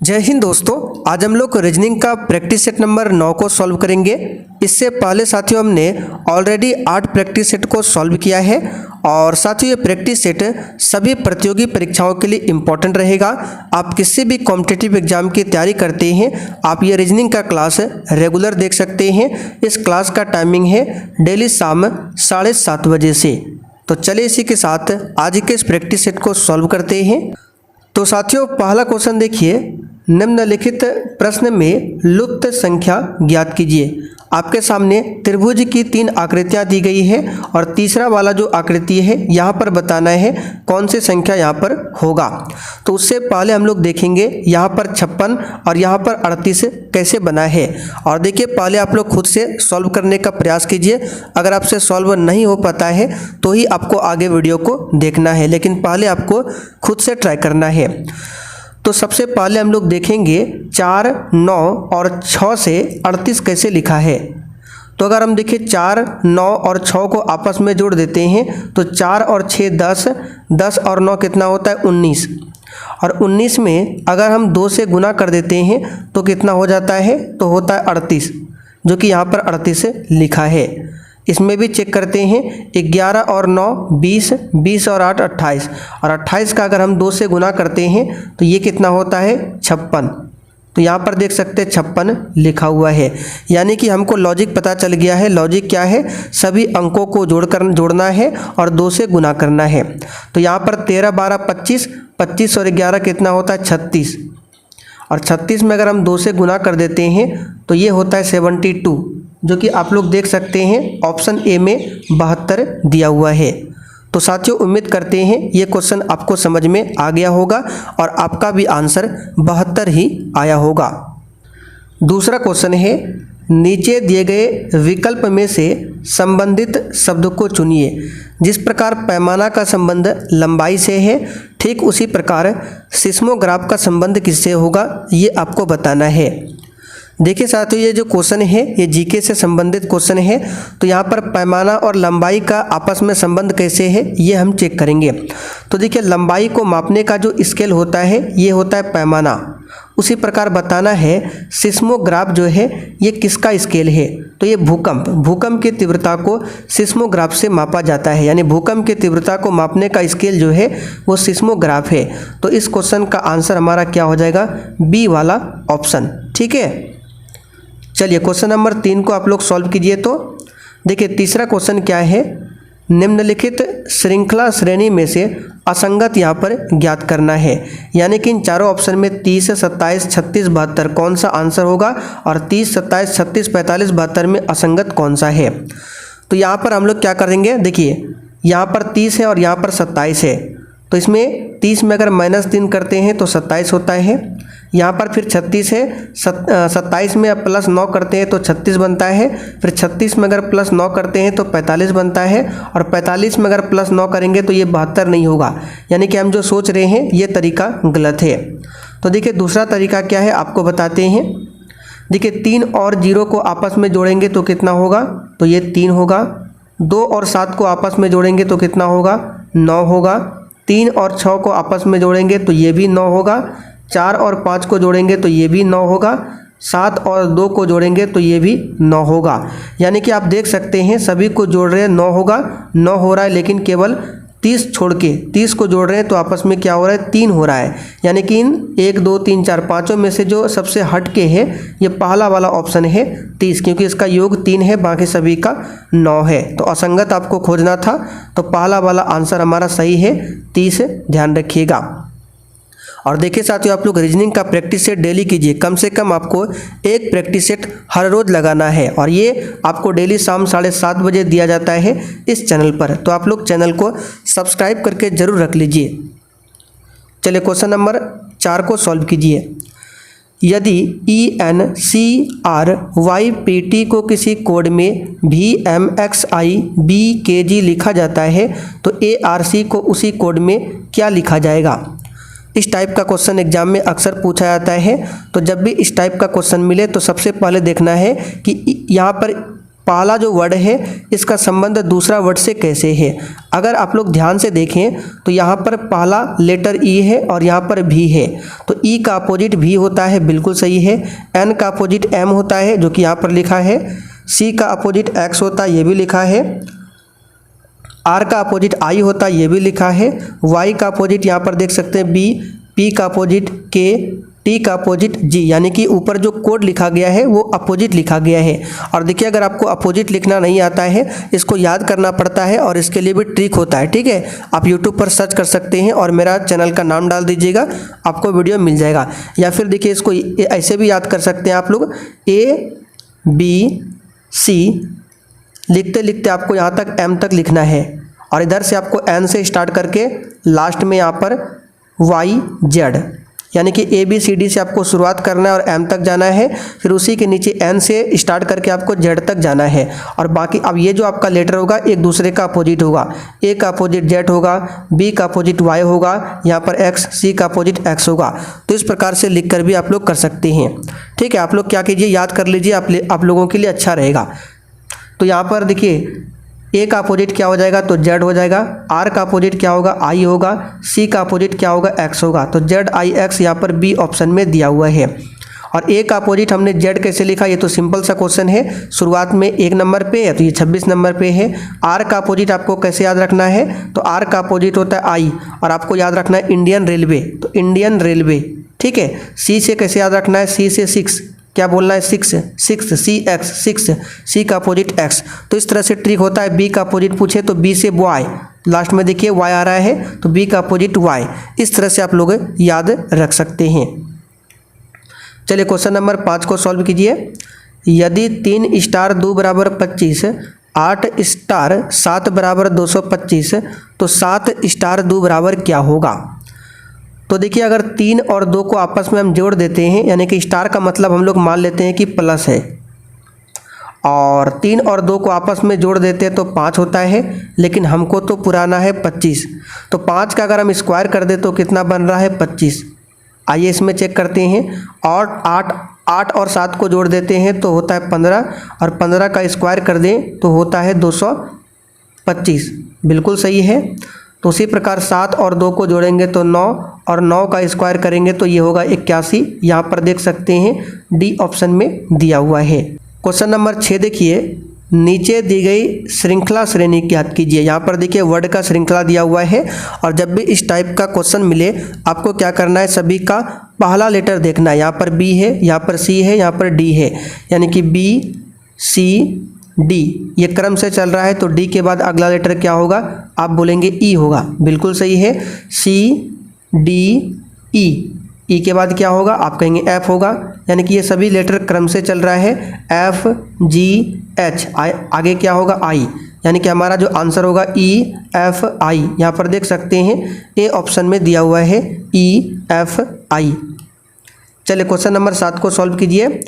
जय हिंद दोस्तों, आज हम लोग रीजनिंग का प्रैक्टिस सेट नंबर 9 को सॉल्व करेंगे। इससे पहले साथियों हमने ऑलरेडी 8 प्रैक्टिस सेट को सॉल्व किया है और साथियों ये प्रैक्टिस सेट सभी प्रतियोगी परीक्षाओं के लिए इम्पॉर्टेंट रहेगा। आप किसी भी कॉम्पिटिटिव एग्जाम की तैयारी करते हैं, आप ये रीजनिंग का क्लास रेगुलर देख सकते हैं। इस क्लास का टाइमिंग है डेली शाम 7:30 बजे से। तो चलिए इसी के साथ आज के इस प्रैक्टिस सेट को सॉल्व करते हैं। तो साथियों पहला क्वेश्चन देखिए, निम्नलिखित प्रश्न में लुप्त संख्या ज्ञात कीजिए। आपके सामने त्रिभुज की 3 आकृतियां दी गई है और तीसरा वाला जो आकृति है यहाँ पर बताना है कौन सी संख्या यहाँ पर होगा। तो उससे पहले हम लोग देखेंगे यहाँ पर 56 और यहाँ पर 38 कैसे बना है। और देखिए पहले आप लोग खुद से सॉल्व करने का प्रयास कीजिए। अगर आपसे सॉल्व नहीं हो पाता है तो ही आपको आगे वीडियो को देखना है, लेकिन पहले आपको खुद से ट्राई करना है। तो सबसे पहले हम लोग देखेंगे 4, 9 और 6 से 38 कैसे लिखा है। तो अगर हम देखें 4, 9 और 6 को आपस में जोड़ देते हैं तो 4 और 6 10, 10 और 9 कितना होता है 19। और 19 में अगर हम 2 से गुना कर देते हैं तो कितना हो जाता है, तो होता है 38, जो कि यहाँ पर 38 लिखा है। इसमें भी चेक करते हैं 11 और 9 20, 20 और 8 28 और 28 का अगर हम 2 से गुना करते हैं तो ये कितना होता है 56। तो यहाँ पर देख सकते हैं 56 लिखा हुआ है, यानी कि हमको लॉजिक पता चल गया है। लॉजिक क्या है, सभी अंकों को जोड़ना है और 2 से गुना करना है। तो यहाँ पर 13, 12, 25, 25 और 11 कितना होता है 36 और 36 में अगर हम 2 से गुना कर देते हैं तो ये होता है 72, जो कि आप लोग देख सकते हैं ऑप्शन ए में 72 दिया हुआ है। तो साथियों उम्मीद करते हैं ये क्वेश्चन आपको समझ में आ गया होगा और आपका भी आंसर 72 ही आया होगा। दूसरा क्वेश्चन है, नीचे दिए गए विकल्प में से संबंधित शब्द को चुनिए। जिस प्रकार पैमाना का संबंध लंबाई से है, ठीक उसी प्रकार सिस्मोग्राफ का संबंध किससे होगा, ये आपको बताना है। देखिए साथियों ये जो क्वेश्चन है ये जीके से संबंधित क्वेश्चन है। तो यहाँ पर पैमाना और लंबाई का आपस में संबंध कैसे है ये हम चेक करेंगे। तो देखिए लंबाई को मापने का जो स्केल होता है ये होता है पैमाना। उसी प्रकार बताना है सिस्मोग्राफ जो है ये किसका स्केल है, तो ये भूकंप की तीव्रता को सिस्मोग्राफ से मापा जाता है, यानी भूकंप की तीव्रता को मापने का स्केल जो है वो सिस्मोग्राफ है। तो इस क्वेश्चन का आंसर हमारा क्या हो जाएगा, बी वाला ऑप्शन। ठीक है, चलिए क्वेश्चन नंबर 3 को आप लोग सॉल्व कीजिए। तो देखिए तीसरा क्वेश्चन क्या है, निम्नलिखित श्रृंखला श्रेणी में से असंगत यहाँ पर ज्ञात करना है। यानी कि इन चारों ऑप्शन में 30, 27, 36, 72 कौन सा आंसर होगा और 30, 27, 36, 45, 72 में असंगत कौन सा है। तो यहाँ पर हम लोग क्या करेंगे, देखिए यहाँ पर 30 है और यहाँ पर 27 है। तो इसमें 30 में अगर -3 करते हैं तो 27 होता है। यहाँ पर फिर 36 है, 27 में अब +9 करते हैं तो 36 बनता है। फिर 36 में अगर +9 करते हैं तो 45 बनता है और 45 में अगर +9 करेंगे तो ये 72 नहीं होगा। यानी कि हम जो सोच रहे हैं ये तरीका गलत है। तो देखिए दूसरा तरीका क्या है आपको बताते हैं। देखिए 3 और 0 को आपस में जोड़ेंगे तो कितना होगा, तो ये 3 होगा। 2 और 7 को आपस में जोड़ेंगे तो कितना होगा, 9 होगा। 3 और 6 को आपस में जोड़ेंगे तो ये भी 9 होगा। 4 और 5 को जोड़ेंगे तो ये भी 9 होगा। 7 और 2 को जोड़ेंगे तो ये भी 9 होगा। यानी कि आप देख सकते हैं सभी को जोड़ रहे हैं 9 होगा, 9 हो रहा है, लेकिन केवल 30 छोड़ के 30 को जोड़ रहे हैं तो आपस में क्या हो रहा है, 3 हो रहा है। यानी कि इन 1, 2, 3, 4 पाँचों में से जो सबसे हट के है ये पहला वाला ऑप्शन है 30, क्योंकि इसका योग 3 है, बाकी सभी का 9 है। तो असंगत आपको खोजना था, तो पहला वाला आंसर हमारा सही है 30, ध्यान रखिएगा। और देखिए साथियों आप लोग रीजनिंग का प्रैक्टिस सेट डेली कीजिए। कम से कम आपको एक प्रैक्टिस सेट हर रोज़ लगाना है और ये आपको डेली शाम 7:30 बजे दिया जाता है इस चैनल पर। तो आप लोग चैनल को सब्सक्राइब करके ज़रूर रख लीजिए। चलिए क्वेश्चन नंबर 4 को सॉल्व कीजिए। यदि ENCRYPT को किसी कोड में VMXIBKG लिखा जाता है तो ARC को उसी कोड में क्या लिखा जाएगा। इस टाइप का क्वेश्चन एग्जाम में अक्सर पूछा जाता है। तो जब भी इस टाइप का क्वेश्चन मिले तो सबसे पहले देखना है कि यहाँ पर पहला जो वर्ड है इसका संबंध दूसरा वर्ड से कैसे है। अगर आप लोग ध्यान से देखें तो यहाँ पर पहला लेटर ई है और यहाँ पर भी है, तो ई का अपोजिट भी होता है, बिल्कुल सही है। एन का अपोजिट एम होता है जो कि यहाँ पर लिखा है। सी का अपोजिट एक्स होता है, ये भी लिखा है। आर का अपोजिट आई होता है, ये भी लिखा है। वाई का अपोजिट यहाँ पर देख सकते हैं बी, पी का अपोजिट के, टी का अपोजिट जी, यानी कि ऊपर जो कोड लिखा गया है वो अपोजिट लिखा गया है। और देखिए अगर आपको अपोजिट लिखना नहीं आता है, इसको याद करना पड़ता है और इसके लिए भी ट्रिक होता है, ठीक है। आप यूट्यूब पर सर्च कर सकते हैं और मेरा चैनल का नाम डाल दीजिएगा, आपको वीडियो मिल जाएगा। या फिर देखिए इसको ऐसे भी याद कर सकते हैं आप लोग, ए बी सी लिखते लिखते आपको यहाँ तक एम तक लिखना है और इधर से आपको एन से स्टार्ट करके लास्ट में यहाँ पर वाई जेड, यानी कि ए बी सी डी से आपको शुरुआत करना है और एम तक जाना है, फिर उसी के नीचे एन से स्टार्ट करके आपको जेड तक जाना है। और बाकी अब ये जो आपका लेटर होगा एक दूसरे का अपोजिट होगा, ए का अपोजिट जेड होगा, बी का अपोजिट वाई होगा, यहाँ पर एक्स, सी का अपोजिट एक्स होगा। तो इस प्रकार से लिख कर भी आप लोग कर सकते हैं, ठीक है। आप लोग क्या कीजिए, याद कर लीजिए, आप लोगों के लिए अच्छा रहेगा। तो यहाँ पर देखिए ए का अपोजिट क्या हो जाएगा, तो जेड हो जाएगा। आर का अपोजिट क्या होगा, आई होगा। सी का अपोजिट क्या होगा, एक्स होगा। तो जेड आई एक्स यहाँ पर बी ऑप्शन में दिया हुआ है। और ए का अपोजिट हमने जेड कैसे लिखा, ये तो सिंपल सा क्वेश्चन है, शुरुआत में 1 नंबर पे है तो ये 26 नंबर पे है। आर का अपोजिट आपको कैसे याद रखना है, तो आर का अपोजिट होता है आई और आपको याद रखना है इंडियन रेलवे, तो इंडियन रेलवे, ठीक है। सी से कैसे याद रखना है, सी से 6, क्या बोलना है, 6 सी एक्स, 6 सी का अपोजिट एक्स। तो इस तरह से ट्रिक होता है। बी का अपोजिट पूछे तो बी से वाई, लास्ट में देखिए वाई आ रहा है तो बी का अपोजिट वाई। इस तरह से आप लोग याद रख सकते हैं। चलिए क्वेश्चन नंबर 5 को सॉल्व कीजिए। यदि 3 स्टार 2 बराबर 25, 8 स्टार 7 बराबर 225, तो 7 स्टार 2 बराबर क्या होगा। तो देखिए अगर 3 और 2 को आपस में हम जोड़ देते हैं, यानी कि स्टार का मतलब हम लोग मान लेते हैं कि प्लस है, और 3 और 2 को आपस में जोड़ देते हैं तो 5 होता है, लेकिन हमको तो पुराना है 25, तो 5 का अगर हम स्क्वायर कर दे तो कितना बन रहा है, 25। आइए इसमें चेक करते हैं। और 8 और 7 को जोड़ देते हैं तो होता है 15, और 15 का स्क्वायर कर दें तो होता है 225, बिल्कुल सही है। तो उसी प्रकार 7 और 2 को जोड़ेंगे तो 9, और 9 का स्क्वायर करेंगे तो ये होगा 81। यहाँ पर देख सकते हैं डी ऑप्शन में दिया हुआ है। क्वेश्चन नंबर 6 देखिए, नीचे दी गई श्रृंखला श्रेणी ज्ञात कीजिए। यहाँ पर देखिए वर्ड का श्रृंखला दिया हुआ है, और जब भी इस टाइप का क्वेश्चन मिले आपको क्या करना है, सभी का पहला लेटर देखना है। यहाँ पर बी है, यहाँ पर सी है, यहाँ पर डी है, यानी कि बी सी डी ये क्रम से चल रहा है, तो डी के बाद अगला लेटर क्या होगा, आप बोलेंगे ई होगा, बिल्कुल सही है। सी डी ई के बाद क्या होगा, आप कहेंगे एफ होगा, यानी कि ये सभी लेटर क्रम से चल रहा है। एफ जी एच, आगे क्या होगा, आई, यानी कि हमारा जो आंसर होगा ई एफ आई। यहाँ पर देख सकते हैं ए ऑप्शन में दिया हुआ है ई एफ आई। चलिए क्वेश्चन नंबर 7 को सॉल्व कीजिए।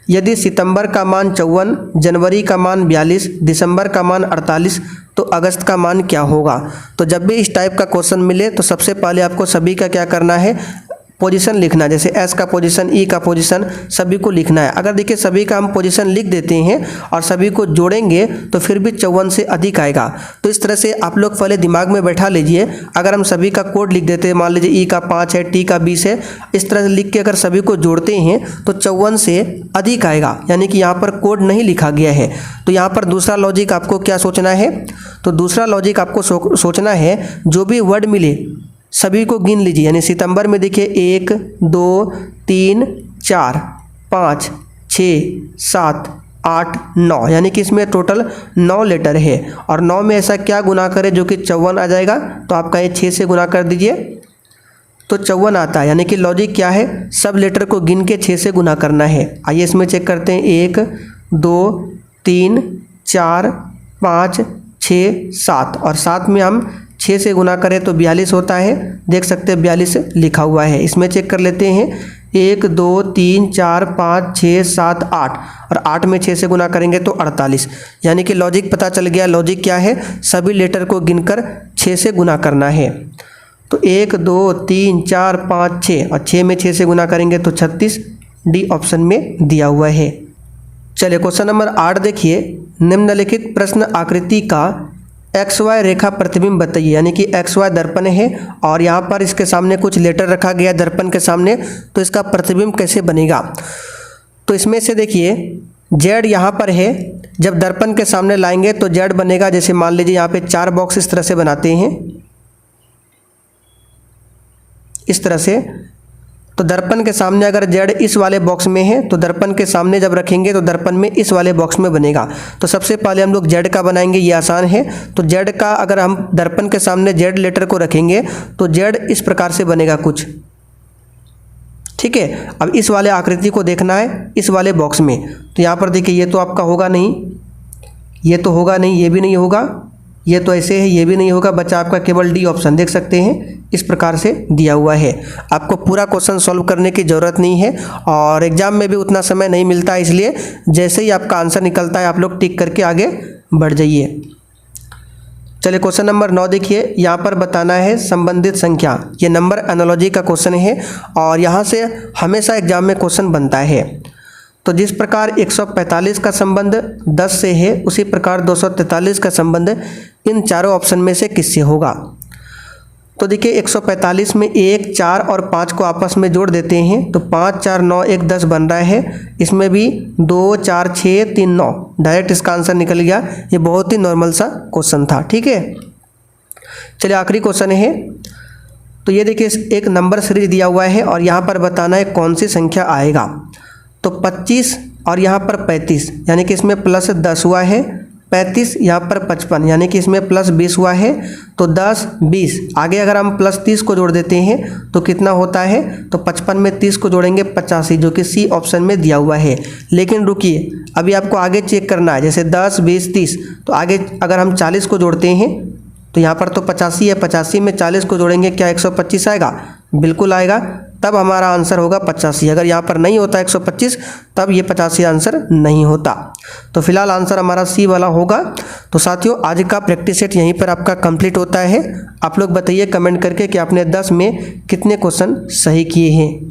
यदि सितंबर का मान 54, जनवरी का मान 42, दिसंबर का मान 48, तो अगस्त का मान क्या होगा। तो जब भी इस टाइप का क्वेश्चन मिले तो सबसे पहले आपको सभी का क्या करना है, पोजीशन लिखना है। जैसे एस का पोजीशन, ई का पोजीशन, सभी को लिखना है। अगर देखिए सभी का हम पोजीशन लिख देते हैं और सभी को जोड़ेंगे तो फिर भी 54 से अधिक आएगा। तो इस तरह से आप लोग पहले दिमाग में बैठा लीजिए। अगर हम सभी का कोड लिख देते हैं, मान लीजिए ई का 5 है, टी का 20 है, इस तरह से लिख के अगर सभी को जोड़ते हैं तो 54 से अधिक आएगा, यानी कि यहाँ पर कोड नहीं लिखा गया है। तो यहाँ पर दूसरा लॉजिक आपको क्या सोचना है, तो दूसरा लॉजिक आपको सोचना है जो भी वर्ड मिले सभी को गिन लीजिए। यानी सितंबर में देखिए 1 2 3 4 5 6 7 8 9, यानी कि इसमें टोटल 9 लेटर है, और 9 में ऐसा क्या गुना करें जो कि 54 आ जाएगा। तो आप कहें 6 से गुना कर दीजिए तो 54 आता है। यानी कि लॉजिक क्या है, सब लेटर को गिन के 6 से गुना करना है। आइए इसमें चेक करते हैं। 1 2 3 4 5 6 7, और 7 में हम 6 से गुना करें तो 42 होता है। देख सकते हैं 42 लिखा हुआ है। इसमें चेक कर लेते हैं। 1 2 3 4 5 6 7 8, और 8 में 6 से गुना करेंगे तो 48, यानी कि लॉजिक पता चल गया। लॉजिक क्या है, सभी लेटर को गिनकर 6 से गुना करना है। तो 1 2 3 4 5 6, और 6 में 6 से गुना करेंगे तो 36, डी ऑप्शन में दिया हुआ है। चलिए क्वेश्चन नंबर 8 देखिए, निम्नलिखित प्रश्न आकृति का XY रेखा प्रतिबिंब बताइए। यानी कि XY दर्पण है और यहाँ पर इसके सामने कुछ लेटर रखा गया दर्पण के सामने, तो इसका प्रतिबिंब कैसे बनेगा। तो इसमें से देखिए Z यहाँ पर है, जब दर्पण के सामने लाएंगे तो Z बनेगा, जैसे मान लीजिए यहाँ पे 4 बॉक्स इस तरह से बनाते हैं, इस तरह से। तो दर्पण के सामने अगर Z इस वाले बॉक्स में है तो दर्पण के सामने जब रखेंगे तो दर्पण में इस वाले बॉक्स में बनेगा। तो सबसे पहले हम लोग Z का बनाएंगे, ये आसान है। तो Z का अगर हम दर्पण के सामने Z लेटर को रखेंगे तो Z इस प्रकार से बनेगा कुछ, ठीक है। अब इस वाले आकृति को देखना है इस वाले बॉक्स में। तो यहाँ पर देखिए ये तो आपका होगा नहीं, ये तो होगा नहीं, ये भी नहीं होगा, ये तो ऐसे है, ये भी नहीं होगा, बचा आपका केवल डी ऑप्शन। देख सकते हैं इस प्रकार से दिया हुआ है। आपको पूरा क्वेश्चन सॉल्व करने की ज़रूरत नहीं है और एग्जाम में भी उतना समय नहीं मिलता है, इसलिए जैसे ही आपका आंसर निकलता है आप लोग टिक करके आगे बढ़ जाइए। चलिए क्वेश्चन नंबर 9 देखिए, यहाँ पर बताना है संबंधित संख्या। ये नंबर एनालॉजी का क्वेश्चन है और यहाँ से हमेशा एग्जाम में क्वेश्चन बनता है। तो जिस प्रकार 145 का संबंध 10 से है, उसी प्रकार 243 का संबंध इन चारों ऑप्शन में से किससे होगा। तो देखिए 145 में 1, 4 और 5 को आपस में जोड़ देते हैं तो 5, 4, 9, 1, 10 बन रहा है। इसमें भी 2, 4, 6, 3, 9, डायरेक्ट इसका आंसर निकल गया। ये बहुत ही नॉर्मल सा क्वेश्चन था, ठीक है। चलिए आखिरी क्वेश्चन है। तो ये देखिए एक नंबर सीरीज दिया हुआ है और यहाँ पर बताना है कौन सी संख्या आएगा। तो 25 और यहाँ पर 35, यानी कि इसमें प्लस 10 हुआ है। 35 यहाँ पर 55, यानी कि इसमें प्लस 20 हुआ है। तो 10, 20, आगे अगर हम प्लस 30 को जोड़ देते हैं तो कितना होता है। तो 55 में 30 को जोड़ेंगे 85, जो कि सी ऑप्शन में दिया हुआ है। लेकिन रुकिए, अभी आपको आगे चेक करना है। जैसे 10, 20, 30, तो आगे अगर हम 40 को जोड़ते हैं तो यहाँ पर तो 85 है, 85 में 40 को जोड़ेंगे, क्या 125 आएगा। बिल्कुल आएगा, तब हमारा आंसर होगा 85। अगर यहाँ पर नहीं होता 125 तब ये 85 आंसर नहीं होता। तो फिलहाल आंसर हमारा सी वाला होगा। तो साथियों आज का प्रैक्टिस सेट यहीं पर आपका कंप्लीट होता है। आप लोग बताइए कमेंट करके कि आपने 10 में कितने क्वेश्चन सही किए हैं।